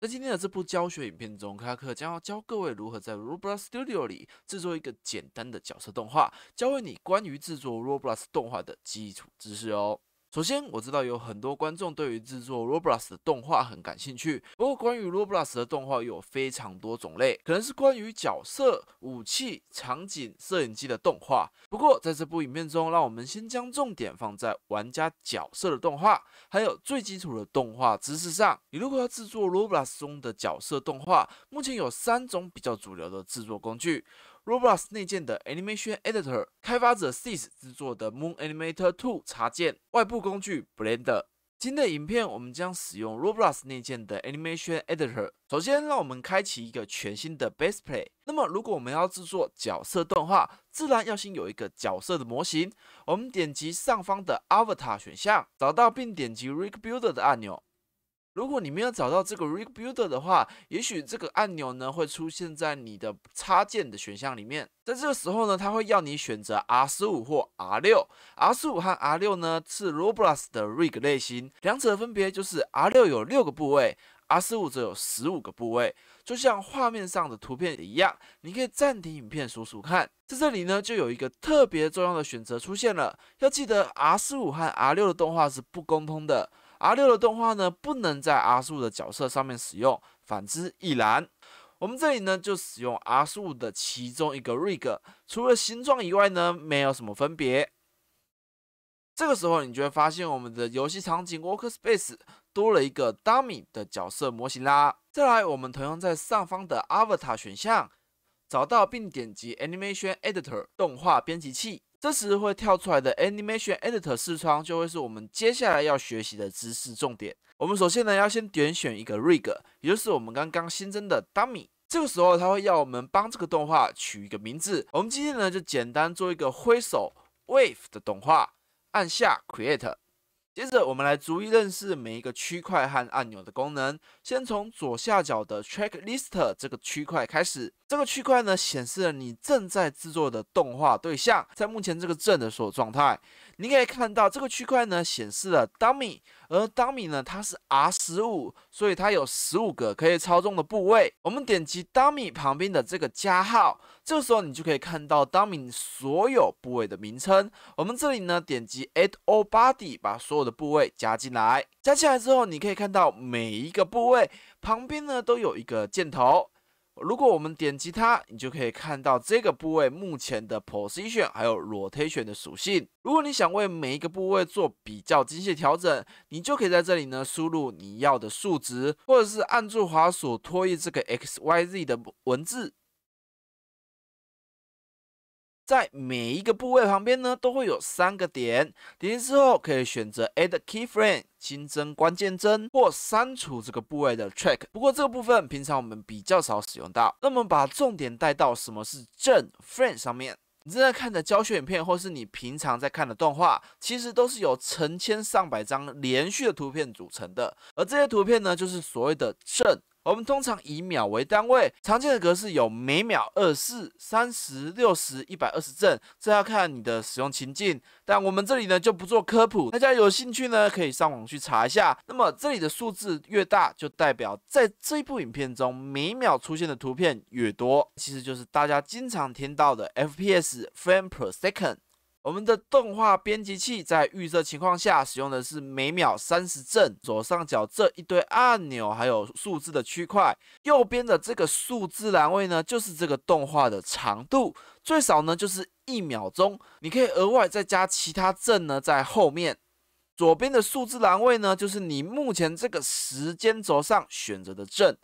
在今天的这部教学影片中，开课将要教各位如何在 Roblox Studio 里制作一个简单的角色动画，教会你关于制作 Roblox 动画的基础知识哦。首先，我知道有很多观众对于制作 Roblox 的动画很感兴趣，不过关于 Roblox 的动画又有非常多种类，可能是关于角色、武器、场景、摄影机的动画。不过在这部影片中，让我们先将重点放在玩家角色的动画。还有最基础的动画知识上，你如果要制作 Roblox 中的角色动画，目前有3种比较主流的制作工具：Roblox 内建的 Animation Editor、开发者 Sys 制作的 Moon Animator 2插件、外部工具 Blender。今天的影片，我们将使用 Roblox 内建的 Animation Editor。首先，让我们开启一个全新的 Base Play。那么，如果我们要制作角色动画，自然要先有一个角色的模型。我们点击上方的 Avatar 选项，找到并点击 Rig Builder 的按钮。如果你没有找到这个 Rig Builder 的话，也许这个按钮呢会出现在你的插件的选项里面。在这个时候呢，它会要你选择 R15 或 R6。R15 和 R6呢是 Roblox 的 Rig 类型，两者分别就是 R6 有6个部位，R15 则有15个部位。就像画面上的图片一样，你可以暂停影片数数看。在这里呢，就有一个特别重要的选择出现了，要记得 R15 和 R6 的动画是不共通的。R6 的动画呢，不能在 R15 的角色上面使用，反之亦然。我们这里呢，就使用 R15 的其中一个 rig， 除了形状以外呢，没有什么分别。这个时候，你就会发现我们的游戏场景 Workspace 多了一个 Dummy 的角色模型啦。再来，我们同样在上方的 Avatar 选项找到并点击 Animation Editor 动画编辑器。这时会跳出来的 Animation Editor 视窗就会是我们接下来要学习的知识重点。我们首先呢要先点选一个 Rig， 也就是我们刚刚新增的 Dummy。这个时候它会要我们帮这个动画取一个名字。我们今天呢就简单做一个挥手 Wave 的动画，按下 Create。接着，我们来逐一认识每一个区块和按钮的功能。先从左下角的 Track List 这个区块开始。这个区块呢，显示了你正在制作的动画对象在目前这个阵的所有状态。你可以看到这个区块呢，显示了 Dummy， 而 Dummy 呢，它是 R15， 所以它有15个可以操纵的部位。我们点击 Dummy 旁边的这个加号，这个时候你就可以看到 Dummy 所有部位的名称。我们这里呢，点击 Add All Body， 把所有的部位加进来。加进来之后，你可以看到每一个部位旁边呢都有一个箭头。如果我们点击它，你就可以看到这个部位目前的 position 还有 rotation 的属性。如果你想为每一个部位做比较精细调整，你就可以在这里呢输入你要的数值，或者是按住滑鼠拖移这个 XYZ 的文字。在每一个部位旁边呢，都会有3个点，点击之后可以选择 Add Keyframe 新增关键帧，或删除这个部位的 track。不过这个部分平常我们比较少使用到。那么把重点带到什么是正 frame 上面。你正在看的教学影片，或是你平常在看的动画，其实都是由成千上百张连续的图片组成的，而这些图片呢，就是所谓的正。我们通常以秒为单位，常见的格式有每秒24、30、60、120帧，这要看你的使用情境。但我们这里呢就不做科普，大家有兴趣呢可以上网去查一下。那么这里的数字越大，就代表在这一部影片中每秒出现的图片越多，其实就是大家经常听到的 FPS frame per second。我们的动画编辑器在预设情况下使用的是每秒30帧。左上角这一堆按钮还有数字的区块，右边的这个数字栏位呢，就是这个动画的长度，最少呢就是1秒钟。你可以额外再加其他帧呢在后面。左边的数字栏位呢，就是你目前这个时间轴上选择的帧。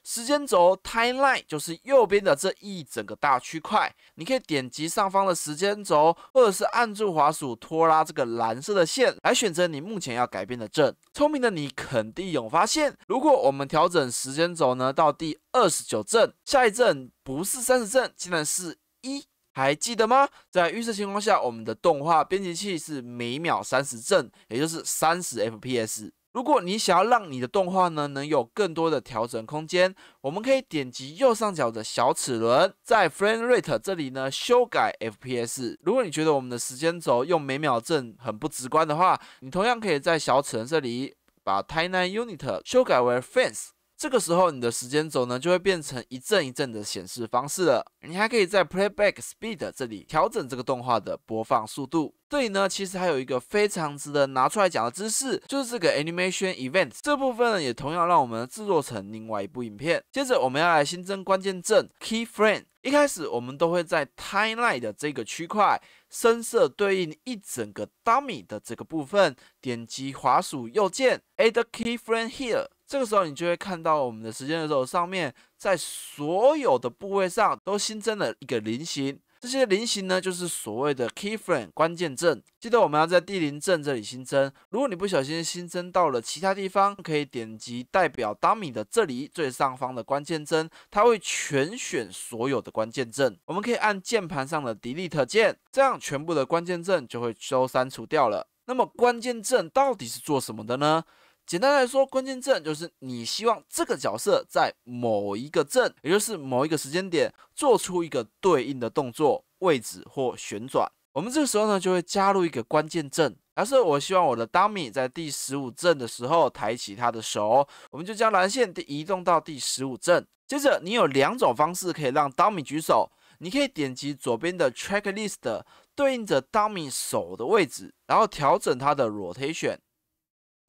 时间轴 Timeline 就是右边的这一整个大区块，你可以点击上方的时间轴，或者是按住滑鼠拖拉这个蓝色的线来选择你目前要改变的帧。聪明的你肯定有发现，如果我们调整时间轴呢到第29帧，下一帧不是30帧，竟然是1。还记得吗？在预设情况下，我们的动画编辑器是每秒30帧，也就是30 FPS。如果你想要让你的动画呢能有更多的调整空间，我们可以点击右上角的小齿轮，在 Frame Rate 这里呢修改 FPS。如果你觉得我们的时间轴用每秒帧很不直观的话，你同样可以在小齿轮这里把 Timeline Unit 修改为 Frames。这个时候你的时间轴呢就会变成一阵一阵的显示方式了。你还可以在 Playback Speed 这里调整这个动画的播放速度。这里呢，其实还有一个非常值得拿出来讲的知识，就是这个 Animation Event 这部分呢，也同样让我们制作成另外一部影片。接着我们要来新增关键帧 Keyframe。一开始我们都会在 Timeline 的这个区块深色对应一整个 Dummy 的这个部分，点击滑鼠右键 Add Keyframe Here。这个时候你就会看到我们的时间轴上面，在所有的部位上都新增了一个菱形。这些菱形呢，就是所谓的 keyframe 关键帧。记得我们要在第0帧这里新增。如果你不小心新增到了其他地方，可以点击代表 dummy 的这里最上方的关键帧，它会全选所有的关键帧。我们可以按键盘上的 Delete 键，这样全部的关键帧就会都删除掉了。那么关键帧到底是做什么的呢？简单来说，关键帧就是你希望这个角色在某一个帧，也就是某一个时间点，做出一个对应的动作、位置或旋转。我们这个时候呢，就会加入一个关键帧。假设我希望我的 dummy 在第15帧的时候抬起他的手，我们就将蓝线移动到第15帧。接着，你有2种方式可以让 dummy 举手。你可以点击左边的 Checklist， 对应着 dummy 手的位置，然后调整它的 rotation。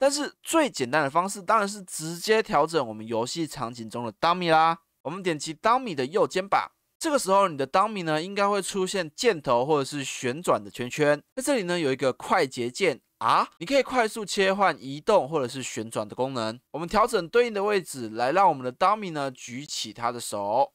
但是最简单的方式当然是直接调整我们游戏场景中的 dummy 啦。我们点击 dummy 的右肩膀，这个时候你的 dummy 呢应该会出现箭头或者是旋转的圈圈。在这里呢有一个快捷键 R， 你可以快速切换移动或者是旋转的功能。我们调整对应的位置来让我们的 dummy 呢举起他的手。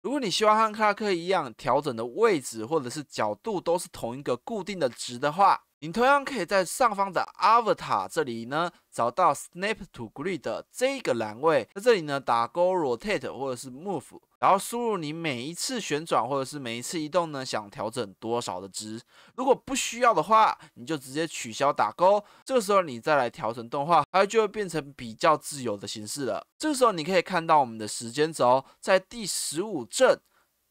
如果你希望和克拉克一样调整的位置或者是角度都是同一个固定的值的话，你同样可以在上方的 Avatar 这里呢找到 Snap to Grid 这个栏位，在这里呢打勾 Rotate 或者是 Move， 然后输入你每一次旋转或者是每一次移动呢想调整多少的值。如果不需要的话，你就直接取消打勾，这个时候你再来调整动画，它就会变成比较自由的形式了。这个时候你可以看到我们的时间轴在第15帧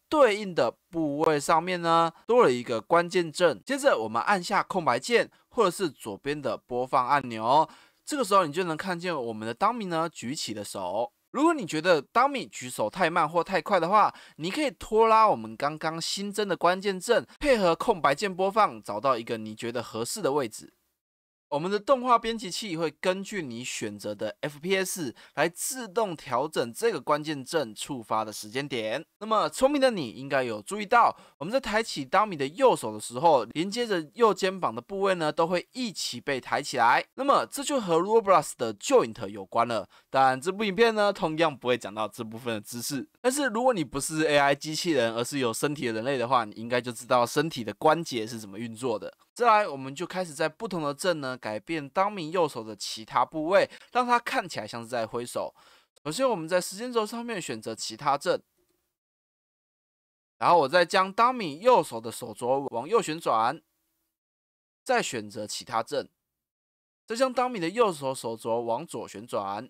对应的部位上面呢，多了一个关键帧。接着我们按下空白键，或者是左边的播放按钮，这个时候你就能看见我们的 dummy 呢举起了手。如果你觉得 dummy 举手太慢或太快的话，你可以拖拉我们刚刚新增的关键帧，配合空白键播放，找到一个你觉得合适的位置。我们的动画编辑器会根据你选择的 FPS 来自动调整这个关键帧触发的时间点。那么聪明的你应该有注意到，我们在抬起 dummy 的右手的时候，连接着右肩膀的部位呢都会一起被抬起来。那么这就和 Roblox 的 Joint 有关了。当然这部影片呢同样不会讲到这部分的知识，但是如果你不是 AI 机器人，而是有身体的人类的话，你应该就知道身体的关节是怎么运作的。再来，我们就开始在不同的帧呢改变dummy右手的其他部位，让它看起来像是在挥手。首先，我们在时间轴上面选择其他帧，然后我再将dummy右手的手镯往右旋转，再选择其他帧，再将dummy的右手手镯往左旋转。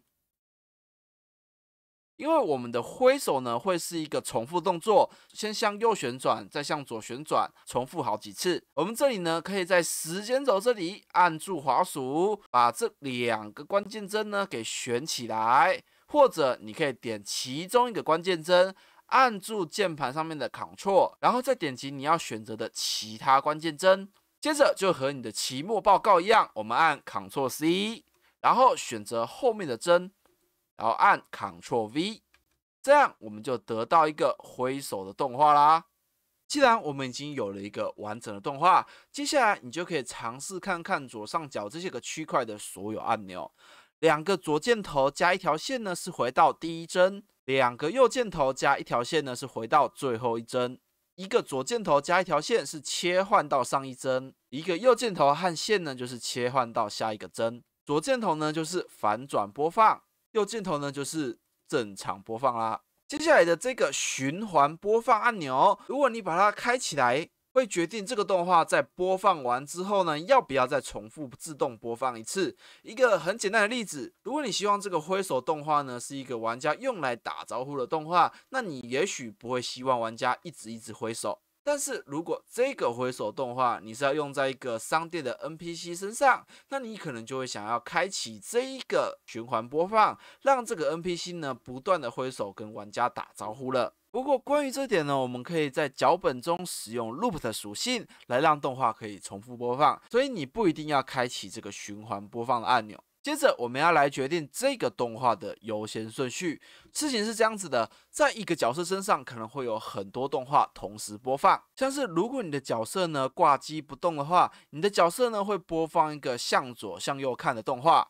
因为我们的挥手呢会是一个重复动作，先向右旋转，再向左旋转，重复好几次。我们这里呢可以在时间轴这里按住滑鼠，把这2个关键帧呢给选起来，或者你可以点其中一个关键帧，按住键盘上面的 Ctrl， 然后再点击你要选择的其他关键帧。接着就和你的期末报告一样，我们按 Ctrl C， 然后选择后面的帧，然后按 Ctrl V， 这样我们就得到一个挥手的动画啦。既然我们已经有了一个完整的动画，接下来你就可以尝试看看左上角这些个区块的所有按钮。2个左箭头加1条线呢是回到第1帧，2个右箭头加1条线呢是回到最后1帧。1个左箭头加1条线是切换到上一帧，1个右箭头和线呢就是切换到下一个帧。左箭头呢就是反转播放，右箭头呢就是正常播放啦。接下来的这个循环播放按钮，如果你把它开起来，会决定这个动画在播放完之后呢，要不要再重复自动播放一次。一个很简单的例子，如果你希望这个挥手动画呢是一个玩家用来打招呼的动画，那你也许不会希望玩家一直挥手。但是如果这个挥手动画你是要用在一个商店的 NPC 身上，那你可能就会想要开启这一个循环播放，让这个 NPC 呢不断的挥手跟玩家打招呼了。不过关于这点呢，我们可以在脚本中使用 Loop 的属性来让动画可以重复播放，所以你不一定要开启这个循环播放的按钮。接着我们要来决定这个动画的优先顺序。事情是这样子的，在一个角色身上可能会有很多动画同时播放，像是如果你的角色呢挂机不动的话，你的角色呢会播放一个向左向右看的动画。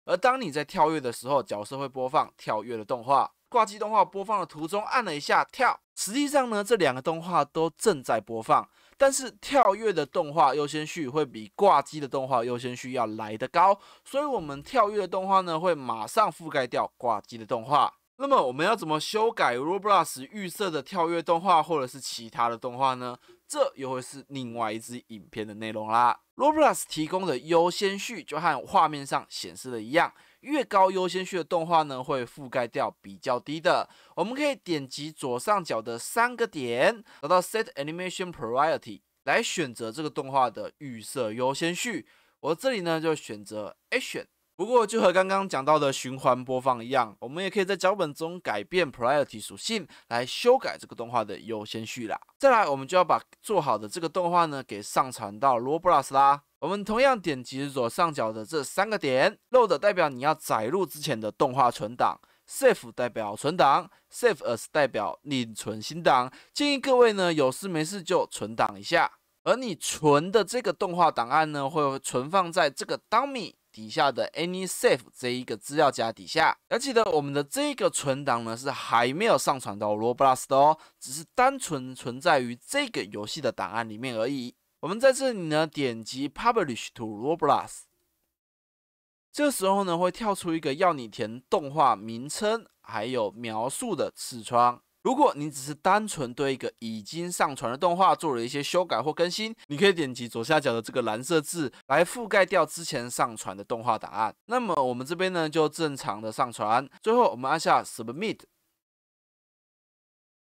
而当你在跳跃的时候，角色会播放跳跃的动画。挂机动画播放的途中按了一下跳，实际上呢，这两个动画都正在播放，但是跳跃的动画优先序会比挂机的动画优先序要来得高，所以我们跳跃的动画呢会马上覆盖掉挂机的动画。那么我们要怎么修改 Roblox 预设的跳跃动画或者是其他的动画呢？这又会是另外一支影片的内容啦。Roblox 提供的优先序就和画面上显示的一样，越高优先序的动画呢，会覆盖掉比较低的。我们可以点击左上角的3个点，找到 Set Animation Priority 来选择这个动画的预设优先序。我这里呢就选择 Action。不过，就和刚刚讲到的循环播放一样，我们也可以在脚本中改变 Priority 属性来修改这个动画的优先序啦。再来，我们就要把做好的这个动画呢给上传到 Roblox 啦。我们同样点击左上角的这3个点 ，Load 代表你要载入之前的动画存档。Save 代表存档 ，Save as 代表另存新档。建议各位呢有事没事就存档一下。而你存的这个动画档案呢，会存放在这个 Dummy 底下的 Any Save 这一个资料夹底下。要记得我们的这个存档呢是还没有上传到 Roblox 的哦，只是单纯存在于这个游戏的档案里面而已。我们在这里呢点击 Publish to Roblox。这个时候呢，会跳出一个要你填动画名称还有描述的视窗。如果你只是单纯对一个已经上传的动画做了一些修改或更新，你可以点击左下角的这个蓝色字来覆盖掉之前上传的动画档案。那么我们这边呢就正常的上传，最后我们按下 Submit。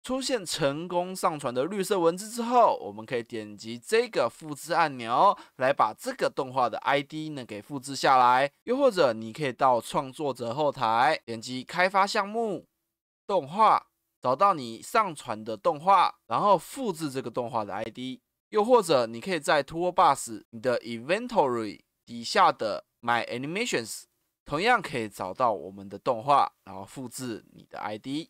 出现成功上传的绿色文字之后，我们可以点击这个复制按钮来把这个动画的 ID 呢给复制下来。又或者你可以到创作者后台，点击开发项目、动画，找到你上传的动画，然后复制这个动画的 ID。又或者你可以在 Toolbox 你的 Inventory 底下的 My Animations， 同样可以找到我们的动画，然后复制你的 ID。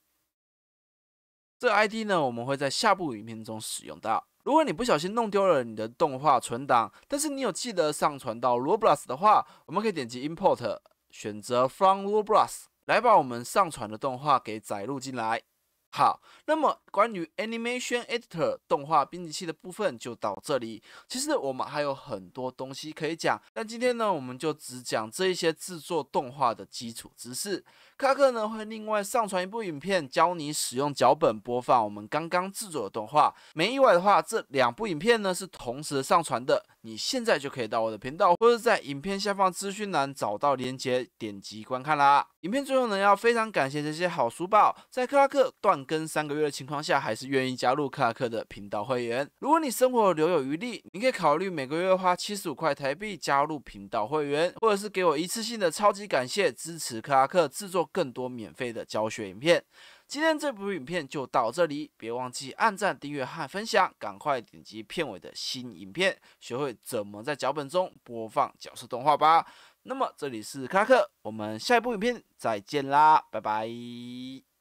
这个 ID 呢，我们会在下部影片中使用到。如果你不小心弄丢了你的动画存档，但是你有记得上传到 Roblox 的话，我们可以点击 Import， 选择 From Roblox， 来把我们上传的动画给载入进来。好，那么关于 Animation Editor 动画编辑器的部分就到这里。其实我们还有很多东西可以讲，但今天呢，我们就只讲这一些制作动画的基础知识。卡克呢会另外上传一部影片，教你使用脚本播放我们刚刚制作的动画。没意外的话，这2部影片呢是同时上传的。你现在就可以到我的频道，或者在影片下方资讯栏找到连结，点击观看啦。影片最后呢，要非常感谢这些好书报，在克拉克断更3个月的情况下，还是愿意加入克拉克的频道会员。如果你生活留有余力，你可以考虑每个月花75块台币加入频道会员，或者是给我一次性的超级感谢，支持克拉克制作更多免费的教学影片。今天这部影片就到这里，别忘记按赞、订阅和分享，赶快点击片尾的新影片，学会怎么在脚本中播放角色动画吧。那么这里是克拉克，我们下一部影片再见啦，拜拜。